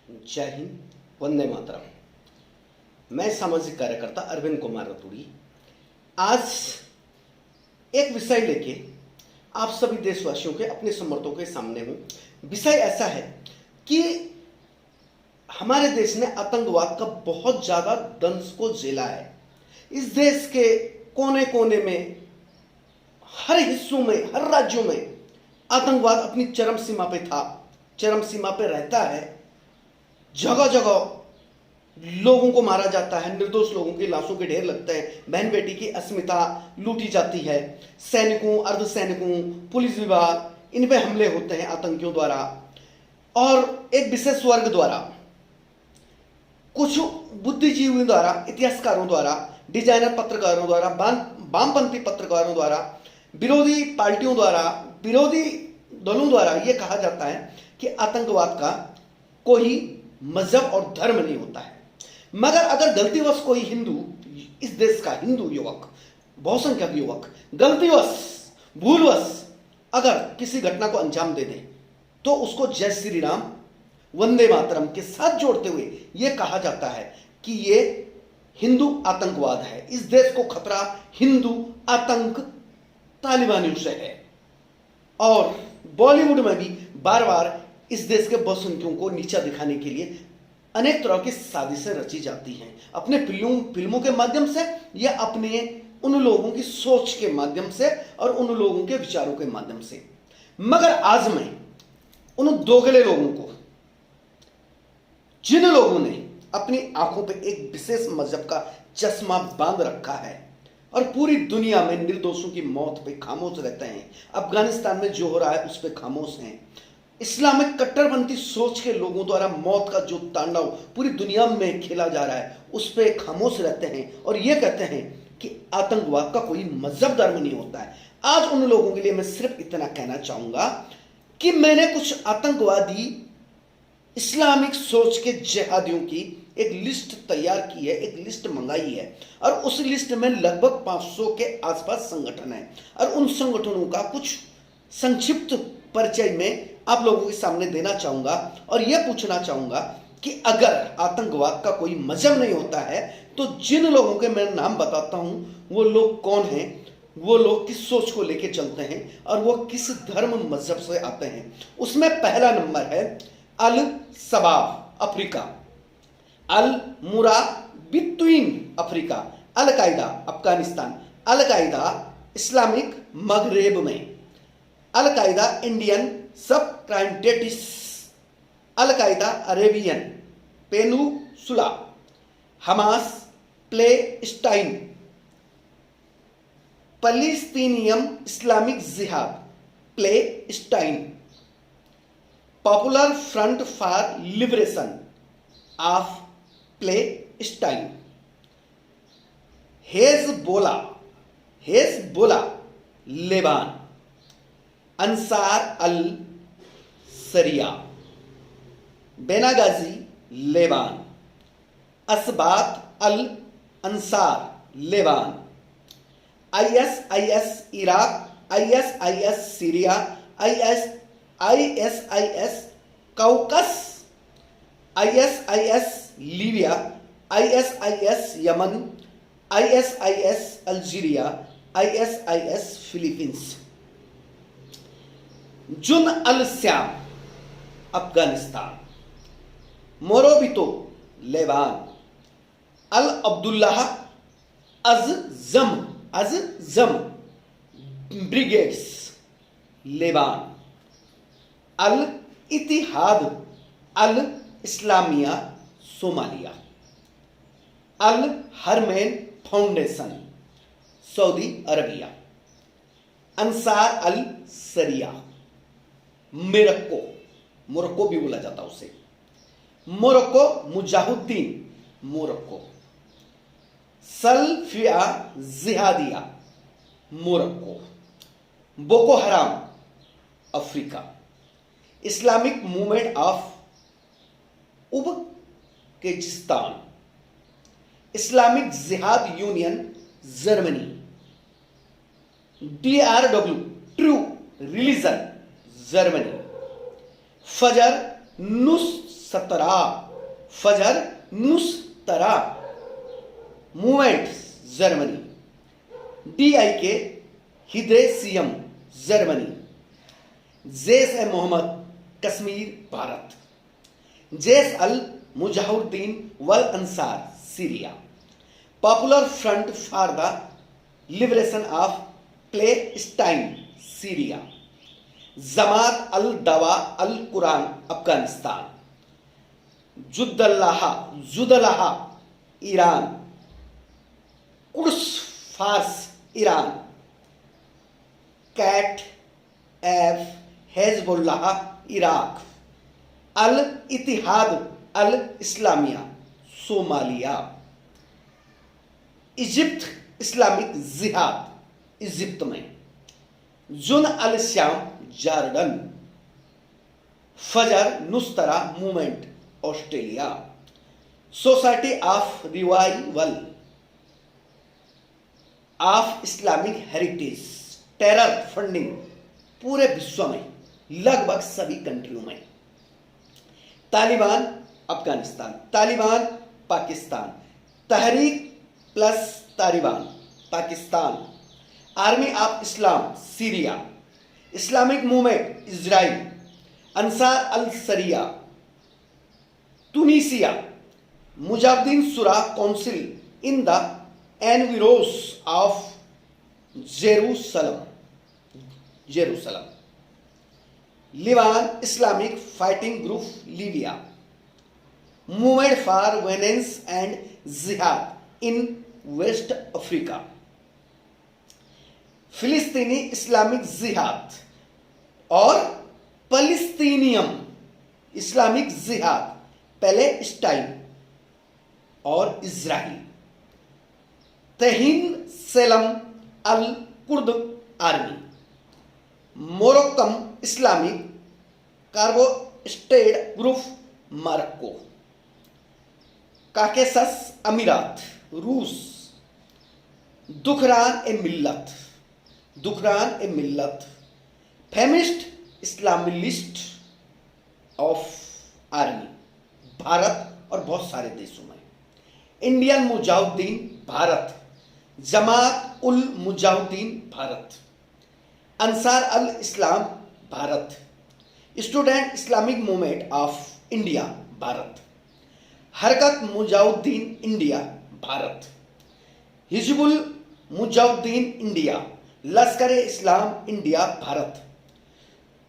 जय हिंद, वंदे मातरम। मैं सामाजिक कार्यकर्ता अरविंद कुमार रतूड़ी आज एक विषय लेके आप सभी देशवासियों के अपने समर्थकों के सामने हूं। विषय ऐसा है कि हमारे देश ने आतंकवाद का बहुत ज्यादा दंश को झेला है। इस देश के कोने कोने में, हर हिस्सों में, हर राज्यों में आतंकवाद अपनी चरम सीमा पे था, चरम सीमा पे रहता है। जगह जगह लोगों को मारा जाता है, निर्दोष लोगों की लाशों के ढेर लगते हैं, बहन बेटी की अस्मिता लूटी जाती है, सैनिकों, अर्धसैनिकों, पुलिस विभाग, इन पे हमले होते हैं आतंकियों द्वारा और एक विशेष वर्ग द्वारा, कुछ बुद्धिजीवियों द्वारा, इतिहासकारों द्वारा, डिजाइनर पत्रकारों द्वारा, वामपंथी पत्रकारों द्वारा, विरोधी पार्टियों द्वारा, विरोधी दलों द्वारा यह कहा जाता है कि आतंकवाद का कोई मजहब और धर्म नहीं होता है। मगर अगर गलतीवश कोई हिंदू, इस देश का हिंदू युवक, बहुसंख्यक युवक गलतीवश, भूलवश अगर किसी घटना को अंजाम दे दे तो उसको जय श्री राम, वंदे मातरम के साथ जोड़ते हुए यह कहा जाता है कि यह हिंदू आतंकवाद है। इस देश को खतरा हिंदू आतंक तालिबानियों से है। और बॉलीवुड में भी बार बार इस देश के बहुसंख्यकों को नीचा दिखाने के लिए अनेक तरह की साजिशें रची जाती हैं, अपने फिल्मों के माध्यम से या अपने उन लोगों की सोच के माध्यम से और उन लोगों के विचारों के माध्यम से। मगर आज मैं उन दोगले लोगों को, जिन लोगों ने अपनी आंखों पे एक विशेष मजहब का चश्मा बांध रखा है और पूरी दुनिया में निर्दोषों की मौत पे खामोश रहते हैं, अफगानिस्तान में जो हो रहा है उस पे खामोश हैं, इस्लामिक कट्टरपंथी सोच के लोगों द्वारा मौत का जो तांडव पूरी दुनिया में खेला जा रहा है उस पे खामोश रहते हैं और ये कहते हैं कि आतंकवाद का कोई मजहब धर्म नहीं होता है। आज उन लोगों के लिए मैं सिर्फ इतना कहना चाहूंगा कि मैंने कुछ आतंकवादी इस्लामिक सोच के जिहादियों की एक लिस्ट तैयार की है, एक लिस्ट मंगाई है और उस लिस्ट में लगभग 500 के आसपास संगठन है और उन संगठनों का कुछ संक्षिप्त परिचय में आप लोगों के सामने देना चाहूंगा और यह पूछना चाहूंगा कि अगर आतंकवाद का कोई मजहब नहीं होता है तो जिन लोगों के मैं नाम बताता हूं वो लोग कौन हैं, वो लोग किस सोच को लेके चलते हैं और वो किस धर्म मजहब से आते हैं। उसमें पहला नंबर है अल शबाब अफ्रीका, अल मुराबित्वीन अफ्रीका, अल कायदा अफगानिस्तान, अल कायदा इस्लामिक मगरेब में, अल कायदा इंडियन सब क्राइमटेटिस, Al Qaeda Arabian Peninsula, Hamas Palestine, Palestinian Islamic Jihad Palestine, Popular Front for Liberation of Palestine, Hezbollah Lebanon, Ansar al Sharia Benghazi Lebanon, Asbat al Ansar Lebanon, ISIS Iraq, ISIS Syria, ISIS Caucasus, ISIS Libya, ISIS Yemen, ISIS Algeria, ISIS Philippines, Jund al Sham Afghanistan, मोरोबितो Lebanon, al Abdullah Azzam Brigades Lebanon, al Ittihad al Islamiya Somalia, al Haramain Foundation Saudi Arabia, Ansar al Sharia Morocco भी बोला जाता उसे, Morocco Mujahideen Morocco, Salafia Jihadia Morocco, Boko Haram Africa, Islamic Movement of Uzbekistan, Islamic Jihad Union Germany, DRW True Religion Germany, Fajar Nusantara, Fajar Nusantara Movement Germany, DIK Hildesheim Germany, Jaish e Mohammed Kashmir Bharat, Jaish al Mujahideen wal Ansar Syria, Popular Front for the Liberation of Palestine Syria, Jamaat al Dawa al Quran Afghanistan, Jundallah Iran, Quds Force Iran, Kataib Hezbollah Iraq, al Ittihad al Islamiya Somalia, Egypt Islamic Jihad Egypt में, Jund al Sham Jordan, Fajar Nusantara Movement Australia, Society of Revival of Islamic Heritage terror funding पूरे विश्व में लगभग सभी कंट्रियों में, तालिबान अफगानिस्तान, तालिबान पाकिस्तान, तहरीक प्लस Taliban Pakistan, Army of Islam Syria, Islamic Movement Israel, Ansar al Sharia Tunisia, Mujahideen Shura Council in the Environs of Jerusalem, Libyan Islamic Fighting Group Libya, Movement for Oneness and Jihad in West Africa, फिलिस्तीनी Islamic Jihad और Palestinian Islamic Jihad Palestine और Israel, तहीन सेलम al Kurd Army, Moroccan Islamic कार्बोस्टेड Group Morocco, Caucasus Emirate रूस, Dukhtaran e Millat Feminist Islamist of Army Bharat और बहुत सारे देशों में, Indian Mujahideen Bharat, Jamaat ul Mujahideen Bharat, Ansar al Islam Bharat, Student Islamic Movement of India Bharat, Harkat Mujahideen India Bharat, Hizbul Mujahideen India, Lashkar e Islam India Bharat,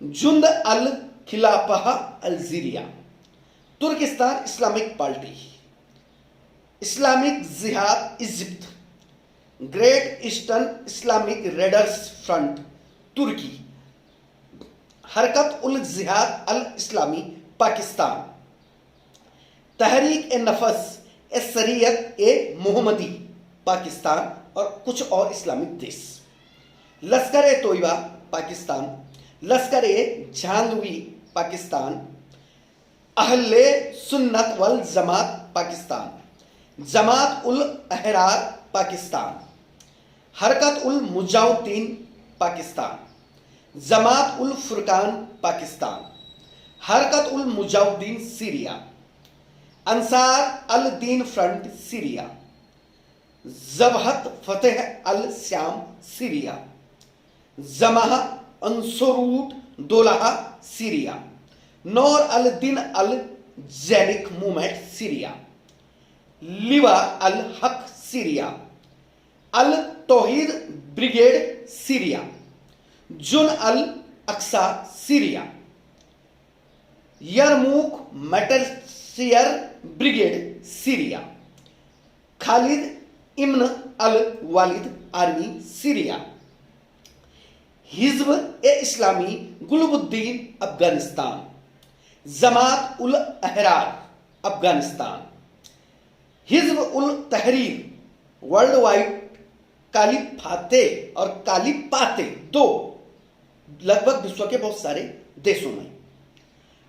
Jund al Khilafah Algeria, Turkistan Islamic Party, Islamic Jihad Egypt, Great Eastern Islamic Raiders Front तुर्की, हरकत उल जिहाद अल इस्लामी पाकिस्तान, तहरीक ए नफस ए शरीयत ए मोहम्मदी पाकिस्तान और कुछ और इस्लामिक देश, लश्कर ए तोयबा पाकिस्तान, लश्कर ए झांगवी पाकिस्तान, अहले सुन्नत वल जमात पाकिस्तान, जमात उल अहरार पाकिस्तान, हरकत उल मुजाहिदीन पाकिस्तान, जमात उल फुरकान पाकिस्तान, हरकत उल मुजाहिदीन सीरिया, अंसार अल दीन फ्रंट सीरिया, जबहत फतेह अल श्याम सीरिया, जमाह अंसुरूट दोलाहा सीरिया, नौर अल दिन अल जैनिक मूवमेंट सीरिया, लिवा अल हक Syria, al Tawhid Brigade Syria, Jund al Aqsa Syria, Yarmouk Martyrs Brigade Syria, Khalid ibn al Walid Army Syria, Hizb e Islami Gulbuddin Afghanistan, Jamaat ul Ahrar Afghanistan, Hizb ut Tahrir world wide कालिफाते और कालिपाते दो लगभग विश्व के बहुत सारे देशों में,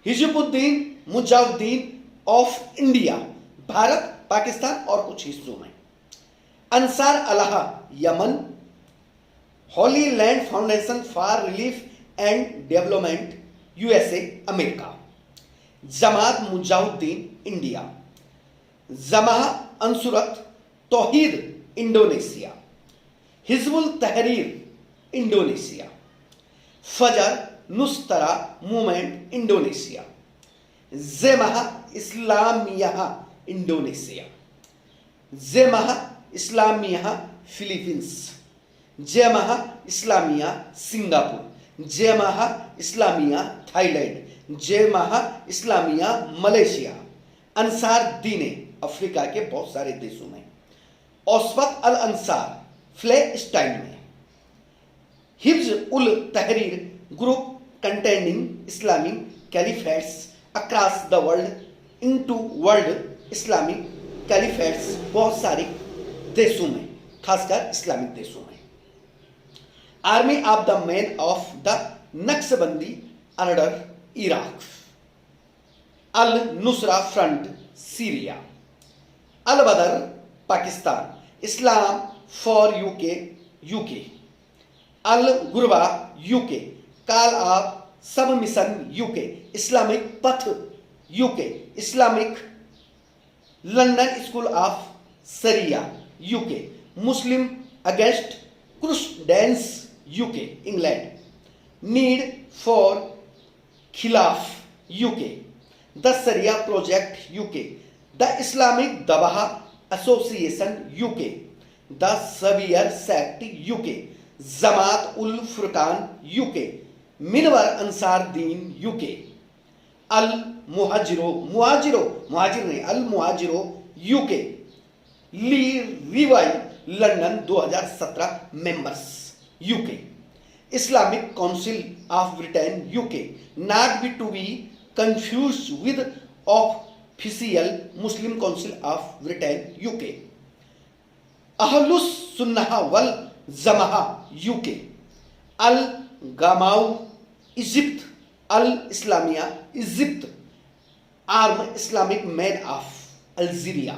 हिजबुद्दीन मुजाहिदीन ऑफ इंडिया भारत पाकिस्तान और कुछ हिस्सों में, Ansar Allah Yemen, Holy Land Foundation for Relief and Development USA America, Jamaat Mujahideen India, Jamaah Ansharut Tauhid Indonesia, Hizbut Tahrir Indonesia, Fajar Nusantara Movement Indonesia, Jemaah Islamiyah Indonesia, Jemaah Islamiyah Philippines, Jemaah Islamiyah Singapore, Jemaah Islamiyah Thailand, Jemaah Islamiyah Malaysia, Ansar Dine Africa के बहुत सारे देशों में, औसफत अल अंसार फ्लेस्टाइन में, हिफ्ज ut Tahrir group containing Islamic caliphates across the world into world Islamic caliphates, बहुत सारे देशों में, खासकर इस्लामिक देशों में, Army of the Men of the Naqshbandi Order Iraq, al Nusra Front Syria, al Badr Pakistan, Islam for UK, al Ghurabaa UK, Call of Submission UK, Islamic Path UK, Islamic London School of Sharia UK, Muslim Against Crusades UK England, Need for Khilafah UK, the Sharia project UK, the Islamic Dawah Association UK, the Saviour Sect UK, Jamaat ul Furqan UK, Minbar Ansar Deen UK, al Muhajiroun UK, ली रिवाई London 2017 members UK, Islamic Council of Britain UK, not to be confuse with official Muslim Council of Britain UK, Ahlus Sunnah wal Jamaah UK, al Gamaa Egypt, al Islamiya Egypt, Arm Islamic Men of Algeria,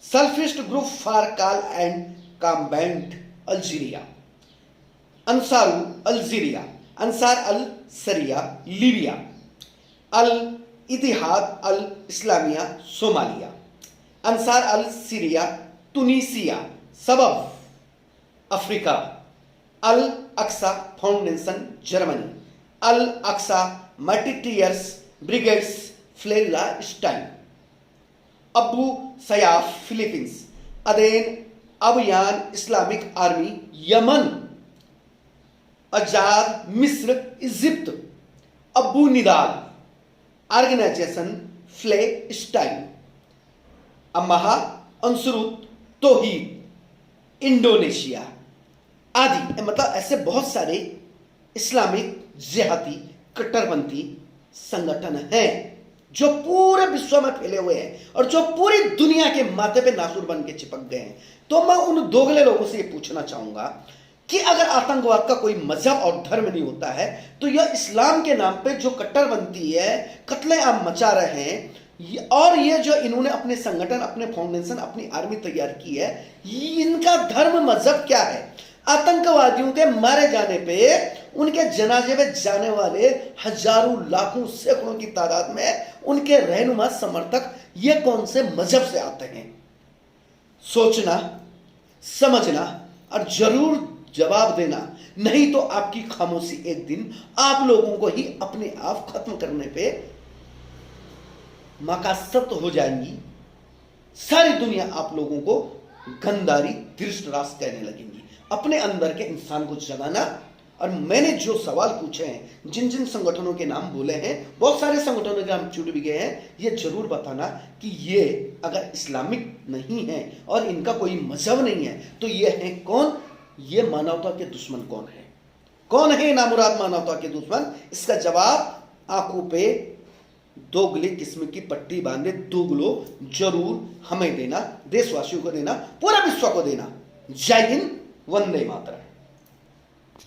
Salafist Group for Call and Combat Algeria, Ansaru Algeria, Ansar al सरिया Libya, al Ittihad al Islamiya Somalia, Ansar al Syria Tunisia Shabab Africa, al Aqsa Foundation Germany, al Aqsa Martyrs Brigades Palestine, Abu Sayyaf Philippines, Aden Abyan Islamic Army Yemen, आजाद मिस्र Egypt, Abu Nidal Organization Palestine, अमहा Ansharut Tauhid Indonesia आदि। मतलब ऐसे बहुत सारे Islamic जिहादी कट्टरपंथी संगठन हैं जो पूरे विश्व में फैले हुए हैं और जो पूरी दुनिया के माथे पे नासूर बन के चिपक गए हैं। तो मैं उन दोगले लोगों से ये पूछना चाहूंगा कि अगर आतंकवाद का कोई मजहब और धर्म नहीं होता है तो यह इस्लाम के नाम पे जो कट्टरपंथी है, कत्लेआम मचा रहे हैं, और ये जो इन्होंने अपने संगठन, अपने फाउंडेशन, अपनी आर्मी तैयार की है, इनका धर्म मजहब क्या है? आतंकवादियों के मारे जाने पे उनके जनाजे में जाने वाले हजारों, लाखों, सैकड़ों की तादाद में उनके रहनुमा, समर्थक ये कौन से मजहब से आते हैं? सोचना, समझना और जरूर जवाब देना, नहीं तो आपकी खामोशी एक दिन आप लोगों को ही अपने आप खत्म करने पे मकासत हो जाएंगी। सारी दुनिया आप लोगों को गंदारी, धृष्टराज कहने लगेंगी। अपने अंदर के इंसान को जगाना। और मैंने जो सवाल पूछे हैं, जिन जिन संगठनों के नाम बोले हैं, बहुत सारे संगठनों के नाम छूट भी गए हैं, ये जरूर बताना कि ये अगर इस्लामिक नहीं है और इनका कोई मजहब नहीं है तो ये है कौन? ये मानवता के दुश्मन कौन है? कौन है नामुराद मानवता के दुश्मन? इसका जवाब आंखों पे दोगले किस्म की पट्टी बांधे दोगलो जरूर हमें देना, देशवासियों को देना, पूरे विश्व को देना। जय हिंद, वंदे मातरम।